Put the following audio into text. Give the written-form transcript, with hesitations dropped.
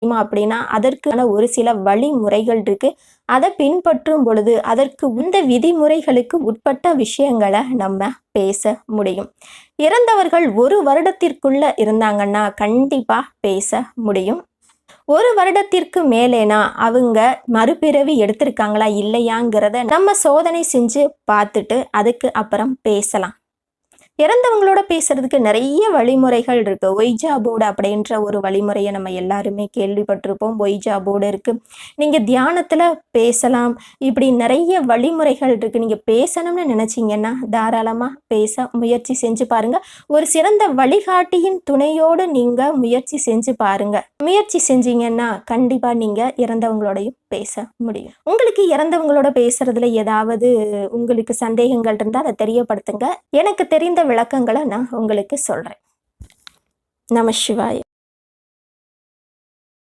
அப்படின்னா அதற்கான ஒரு சில வழிமுறைகள் இருக்கு. அதை பின்பற்றும் பொழுது அதற்கு இந்த விதிமுறைகளுக்கு உட்பட்ட விஷயங்களை நம்ம பேச முடியும். இறந்தவர்கள் 1 வருடத்திற்குள்ள இருந்தாங்கன்னா கண்டிப்பா பேச முடியும். 1 வருடத்திற்கு மேலேனா அவங்க மறுபிறவி எடுத்திருக்காங்களா இல்லையாங்கிறத நம்ம சோதனை செஞ்சு பார்த்துட்டு அதுக்கு அப்புறம் பேசலாம். இறந்தவங்களோட பேசுறதுக்கு நிறைய வழிமுறைகள் இருக்கு. ஒய்ஜா போர்டு அப்படின்ற ஒரு வழிமுறையை நம்ம எல்லாருமே கேள்விப்பட்டிருப்போம். ஒய்ஜா போர்டு இருக்கு. நீங்க தியானத்துல பேசலாம். இப்படி நிறைய வழிமுறைகள் இருக்கு. நீங்க பேசணும்னு நினைச்சீங்கன்னா தாராளமா பேச முயற்சி செஞ்சு பாருங்க. ஒரு சிறந்த வழிகாட்டியின் துணையோடு நீங்க முயற்சி செஞ்சு பாருங்க. முயற்சி செஞ்சீங்கன்னா கண்டிப்பா நீங்க இறந்தவங்களோடையும் பேச முடியும். உங்களுக்கு இறந்தவங்களோட பேசுறதுல ஏதாவது உங்களுக்கு சந்தேகங்கள் இருந்தா அதை தெரியப்படுத்துங்க. எனக்கு தெரிந்த விளக்கங்களை நான் உங்களுக்கு சொல்றேன். நம சிவாய.